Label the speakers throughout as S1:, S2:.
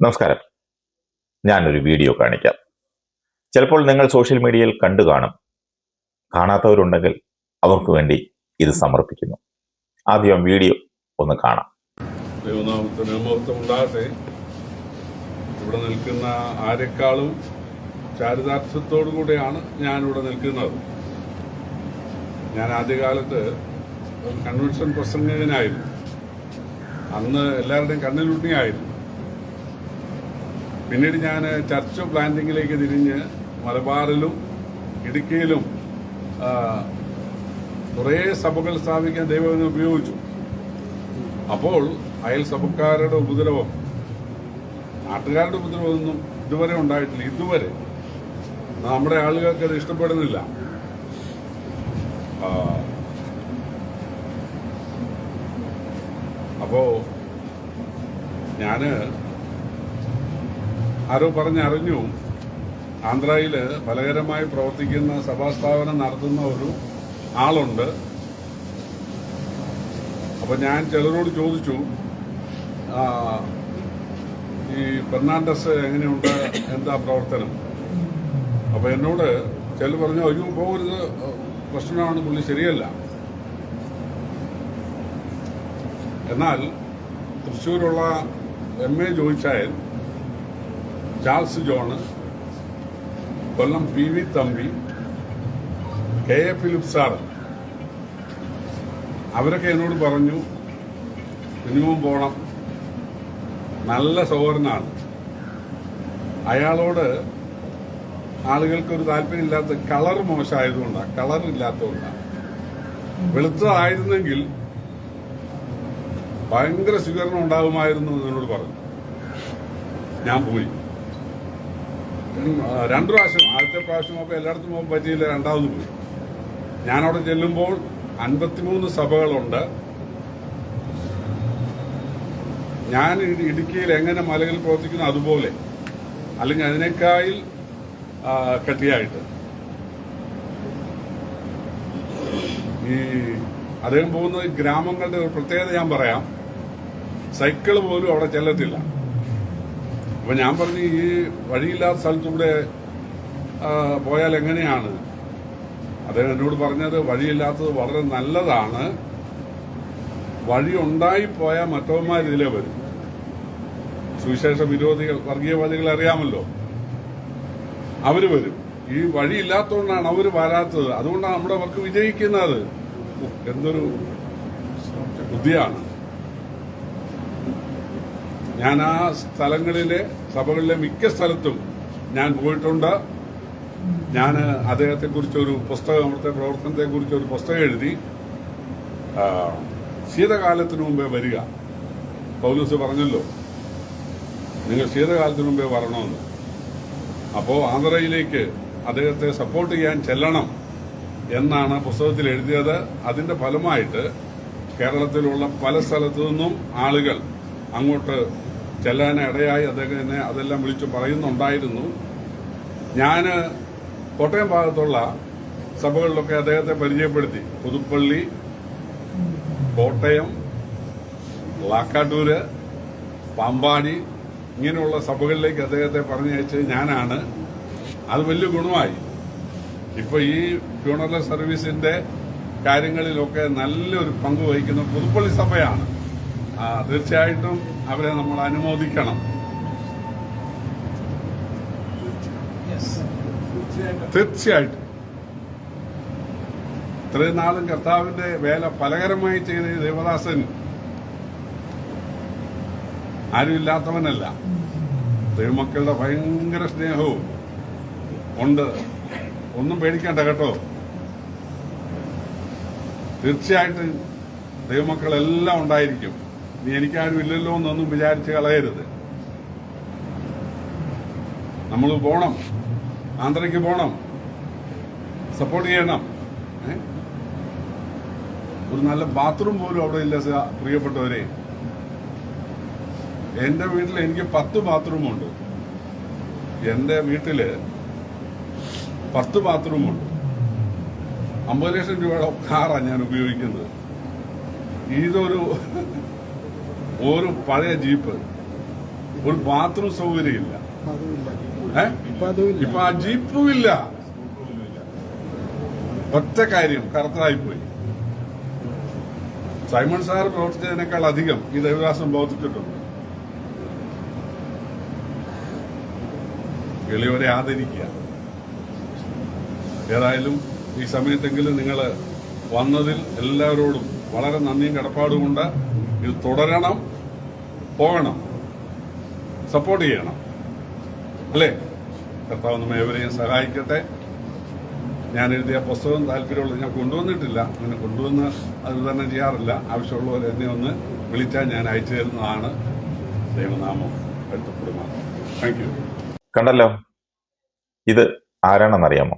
S1: നമസ്കാരം. ഞാനൊരു വീഡിയോ കാണിക്കാം. ചിലപ്പോൾ നിങ്ങൾ സോഷ്യൽ മീഡിയയിൽ കണ്ടു കാണും. കാണാത്തവരുണ്ടെങ്കിൽ അവർക്ക് വേണ്ടി ഇത് സമർപ്പിക്കുന്നു. ആദ്യം വീഡിയോ ഒന്ന് കാണാം.
S2: ഉണ്ടാകട്ടെ. ഇവിടെ നിൽക്കുന്ന ആരെക്കാളും ചാരിതാർത്ഥ്യത്തോടു കൂടെയാണ് ഞാനിവിടെ നിൽക്കുന്നത്. ഞാൻ ആദ്യകാലത്ത് കൺവെൻഷൻ പ്രസംഗകനായിരുന്നു. അന്ന് എല്ലാവരുടെയും കണ്ണിലുണ്ണിയായിരുന്നു. പിന്നീട് ഞാൻ ചർച്ച് പ്ലാന്റിങ്ങിലേക്ക് തിരിഞ്ഞ് മലബാറിലും ഇടുക്കിയിലും കുറേ സഭകൾ സ്ഥാപിക്കാൻ ദൈവം ഉപയോഗിച്ചു. അപ്പോൾ അയൽ സഭക്കാരുടെ ഉപദ്രവം, നാട്ടുകാരുടെ ഉപദ്രവമൊന്നും ഇതുവരെ ഉണ്ടായിട്ടില്ല. ഇതുവരെ നമ്മുടെ ആളുകൾക്ക് അത് ഇഷ്ടപ്പെടുന്നില്ല. അപ്പോ ഞാന് ആരോ പറഞ്ഞറിഞ്ഞു, ആന്ധ്രയിൽ ഫലകരമായി പ്രവർത്തിക്കുന്ന സഭാസ്ഥാപനം നടത്തുന്ന ഒരു ആളുണ്ട്. അപ്പൊ ഞാൻ ചിലരോട് ചോദിച്ചു, ഈ ഫെർണാണ്ടസ് എങ്ങനെയുണ്ട്, എന്താ പ്രവർത്തനം? അപ്പൊ എന്നോട് ചിലർ പറഞ്ഞു, അയ്യോ പോകരുത്, പ്രശ്നമാണ്, പുള്ളി ശരിയല്ല. എന്നാൽ തൃശ്ശൂരുള്ള MA ജോയിച്ചായൻ, ചാൾസ് ജോണ്, കൊല്ലം PV Thampi, KA Philip sir, അവരൊക്കെ എന്നോട് പറഞ്ഞു മിനിമം പോണം, നല്ല സഹോദരനാണ്. അയാളോട് ആളുകൾക്കൊരു താല്പര്യമില്ലാത്ത കളർ മോശമായതുകൊണ്ടാണ്, കളർ ഇല്ലാത്തതുകൊണ്ടാണ്. വെളുത്തതായിരുന്നെങ്കിൽ ഭയങ്കര സ്വീകരണം ഉണ്ടാകുമായിരുന്നു എന്നോട് പറഞ്ഞു. ഞാൻ പോയി 2 പ്രാവശ്യം. ആദ്യത്തെ പ്രാവശ്യം അപ്പോൾ എല്ലായിടത്തും പോകാൻ പറ്റിയില്ല, രണ്ടാമത് പോയി. ഞാനവിടെ ചെല്ലുമ്പോൾ 53 സഭകളുണ്ട്. ഞാൻ ഇടുക്കിയിൽ എങ്ങനെ മലകളിൽ പ്രവർത്തിക്കുന്നു അതുപോലെ, അല്ലെങ്കിൽ അതിനേക്കാൾ കട്ടിയായിട്ട്. ഈ അദ്ദേഹം പോകുന്ന ഗ്രാമങ്ങളുടെ ഒരു പ്രത്യേകത ഞാൻ പറയാം. സൈക്കിൾ പോലും അവിടെ ചെല്ലത്തില്ല. അപ്പൊ ഞാൻ പറഞ്ഞു, ഈ വഴിയില്ലാത്ത സ്ഥലത്തൂടെ പോയാൽ എങ്ങനെയാണ്? അദ്ദേഹം എന്നോട് പറഞ്ഞത്, വഴിയില്ലാത്തത് വളരെ നല്ലതാണ്, വഴി ഉണ്ടായി പോയാൽ മറ്റവന്മാർ ഇതിലേ വരും. സുവിശേഷ വിരോധികൾ, വർഗീയവാദികൾ അറിയാമല്ലോ, അവര് വരും. ഈ വഴിയില്ലാത്തതുകൊണ്ടാണ് അവര് വരാത്തത്, അതുകൊണ്ടാണ് നമ്മുടെ വർക്ക് വിജയിക്കുന്നത്. എന്തൊരു ബുദ്ധിയാണ്. ഞാൻ ആ സ്ഥലങ്ങളിലെ സഭകളിലെ മിക്ക സ്ഥലത്തും ഞാൻ പോയിട്ടുണ്ട്. ഞാൻ അദ്ദേഹത്തെക്കുറിച്ചൊരു പുസ്തകം, അവിടുത്തെ പ്രവർത്തനത്തെക്കുറിച്ചൊരു പുസ്തകം എഴുതി. ശീതകാലത്തിന് മുമ്പേ വരിക. പൗലോസ് പറഞ്ഞല്ലോ, നിങ്ങൾ ശീതകാലത്തിന് മുമ്പേ വരണമെന്ന്. അപ്പോൾ ആന്ധ്രയിലേക്ക് അദ്ദേഹത്തെ സപ്പോർട്ട് ചെയ്യാൻ ചെല്ലണം എന്നാണ് പുസ്തകത്തിൽ എഴുതിയത്. അതിന്റെ ഫലമായിട്ട് കേരളത്തിലുള്ള പല സ്ഥലത്തു നിന്നും ആളുകൾ അങ്ങോട്ട് ചെല്ലാൻ ഇടയായി. അദ്ദേഹം എന്നെ അതെല്ലാം വിളിച്ചു പറയുന്നുണ്ടായിരുന്നു. ഞാൻ കോട്ടയം ഭാഗത്തുള്ള സഭകളിലൊക്കെ അദ്ദേഹത്തെ പരിചയപ്പെടുത്തി. പുതുപ്പള്ളി, കോട്ടയം, ലാക്കാട്ടൂര്, പാമ്പാടി, ഇങ്ങനെയുള്ള സഭകളിലേക്ക് അദ്ദേഹത്തെ പറഞ്ഞയച്ച് ഞാനാണ്. അത് വലിയ ഗുണമായി. ഇപ്പൊ ഈ ഫ്യൂണറൽ സർവീസിന്റെ കാര്യങ്ങളിലൊക്കെ നല്ലൊരു പങ്ക് വഹിക്കുന്ന പുതുപ്പള്ളി സഭയാണ്. തീർച്ചയായിട്ടും അവരെ നമ്മൾ അനുമോദിക്കണം. തീർച്ചയായിട്ടും ഇത്രയും നാളും കർത്താവിന്റെ വേല ഫലകരമായി ചെയ്ത ദേവദാസൻ ആരുമില്ലാത്തവനല്ല. ദൈവമക്കളുടെ ഭയങ്കര സ്നേഹവും ഉണ്ട്. ഒന്നും പേടിക്കണ്ട കേട്ടോ. തീർച്ചയായിട്ടും ദൈവമക്കളെല്ലാം ഉണ്ടായിരിക്കും. നീ എനിക്കാരും ഇല്ലല്ലോ എന്നൊന്നും വിചാരിച്ച് കളയരുത്. നമ്മൾ പോണം, ആന്ധ്രയ്ക്ക് പോണം, സപ്പോർട്ട് ചെയ്യണം. ഒരു നല്ല ബാത്റൂം പോലും അവിടെ ഇല്ല പ്രിയപ്പെട്ടവരെ. എന്റെ വീട്ടിൽ എനിക്ക് 10 ബാത്റൂമുണ്ട്. എന്റെ വീട്ടില് 10 ബാത്റൂമുണ്ട്. 50 ലക്ഷം രൂപയുടെ കാറാണ് ഞാൻ ഉപയോഗിക്കുന്നത്. ഇതൊരു പഴയ ജീപ്പ്. ഒരു ബാത്റൂം സൗകര്യമില്ല. ഇപ്പൊ ആ ജീപ്പും ഇല്ല. ഒറ്റ കാര്യം കറുത്തതായിപ്പോയി. സൈമൺ സാർ പ്രവർത്തിച്ചതിനേക്കാൾ അധികം ഈ ദേവദാസം പ്രവർത്തിച്ചിട്ടുണ്ട്. എളിയവരെ ആദരിക്കുക. ഏതായാലും ഈ സമയത്തെങ്കിലും നിങ്ങൾ വന്നതിൽ എല്ലാവരോടും വളരെ നന്ദിയും കടപ്പാടുമുണ്ട്. ഇത് തുടരണം, പോകണം, സപ്പോർട്ട് ചെയ്യണം, അല്ലേ? കർത്താവ് നമ്മെ ഏവരെയും സഹായിക്കട്ടെ. ഞാൻ എഴുതിയ പുസ്തകം താല്പര്യമുള്ളത് ഞാൻ കൊണ്ടുവന്നിട്ടില്ല. അങ്ങനെ കൊണ്ടുവന്ന് അത് തന്നെ ചെയ്യാറില്ല. ആവശ്യമുള്ളവർ എന്നെ ഒന്ന് വിളിച്ചാൽ ഞാൻ അയച്ചു തരുന്നതാണ്. ദൈവനാമം എടുത്തപ്പെടുന്നത്. Thank you.
S1: കണ്ടല്ലോ, ഇത് ആരാണെന്നറിയാമോ?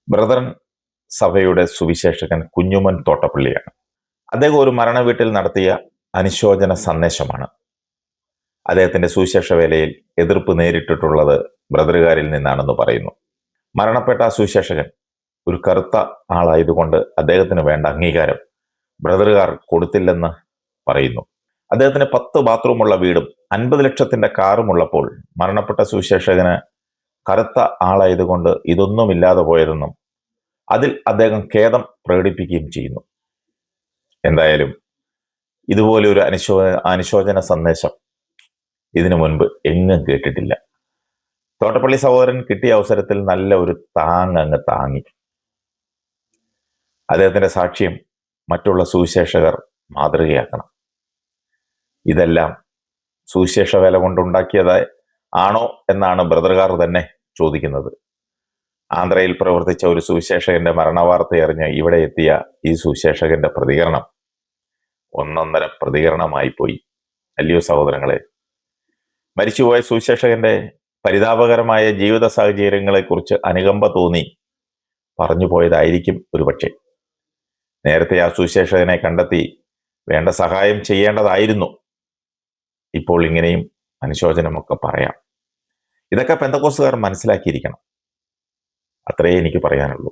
S1: ബ്രദറൻ സഭയുടെ സുവിശേഷകൻ കുഞ്ഞുമൻ തോട്ടപ്പള്ളിയാണ്. അദ്ദേഹം ഒരു മരണ വീട്ടിൽ നടത്തിയ അനുശോചന സന്ദേശമാണ്. അദ്ദേഹത്തിന്റെ സുവിശേഷ വേലയിൽ എതിർപ്പ് നേരിട്ടിട്ടുള്ളത് ബ്രദറുകാരിൽ നിന്നാണെന്ന് പറയുന്നു. മരണപ്പെട്ട സുവിശേഷകൻ ഒരു കറുത്ത ആളായതുകൊണ്ട് അദ്ദേഹത്തിന് വേണ്ട അംഗീകാരം ബ്രദറുകാർ കൊടുത്തില്ലെന്ന് പറയുന്നു. അദ്ദേഹത്തിന് 10 ബാത്റൂമുള്ള വീടും 50 ലക്ഷത്തിന്റെ കാറുമുള്ളപ്പോൾ മരണപ്പെട്ട സുവിശേഷകന് കറുത്ത ആളായതുകൊണ്ട് ഇതൊന്നുമില്ലാതെ പോയതെന്നും അതിൽ അദ്ദേഹം ഖേദം പ്രകടിപ്പിക്കുകയും ചെയ്യുന്നു. എന്തായാലും ഇതുപോലെ ഒരു അനുശോചന സന്ദേശം ഇതിനു മുൻപ് എങ്ങും കേട്ടിട്ടില്ല. തോട്ടപ്പള്ളി സഹോദരൻ കിട്ടിയ അവസരത്തിൽ നല്ല ഒരു അങ്ങ് താങ്ങി. അദ്ദേഹത്തിന്റെ സാക്ഷ്യം മറ്റുള്ള സുവിശേഷകർ മാതൃകയാക്കണം. ഇതെല്ലാം സുവിശേഷ വേല കൊണ്ടുണ്ടാക്കിയത് ആണോ എന്നാണ് ബ്രദറുകാർ തന്നെ ചോദിക്കുന്നത്. ആന്ധ്രയിൽ പ്രവർത്തിച്ച ഒരു സുവിശേഷകന്റെ മരണവാർത്ത അറിഞ്ഞ് ഇവിടെ എത്തിയ ഈ സുവിശേഷകന്റെ പ്രതികരണം ഒന്നൊന്നര പ്രതികരണമായി പോയി. അല്ലയോ സഹോദരങ്ങളെ? മരിച്ചുപോയ സുവിശേഷകന്റെ പരിതാപകരമായ ജീവിത സാഹചര്യങ്ങളെക്കുറിച്ച് അനുകമ്പ തോന്നി പറഞ്ഞു പോയതായിരിക്കും ഒരുപക്ഷെ. നേരത്തെ ആ സുവിശേഷകനെ കണ്ടെത്തി വേണ്ട സഹായം ചെയ്യേണ്ടതായിരുന്നു. ഇപ്പോൾ ഇങ്ങനെയും അനുശോചനമൊക്കെ പറയാം. ഇതൊക്കെ പെന്തക്കോസ്തുകാർ മനസ്സിലാക്കിയിരിക്കണം. അത്രയേ എനിക്ക് പറയാനുള്ളൂ.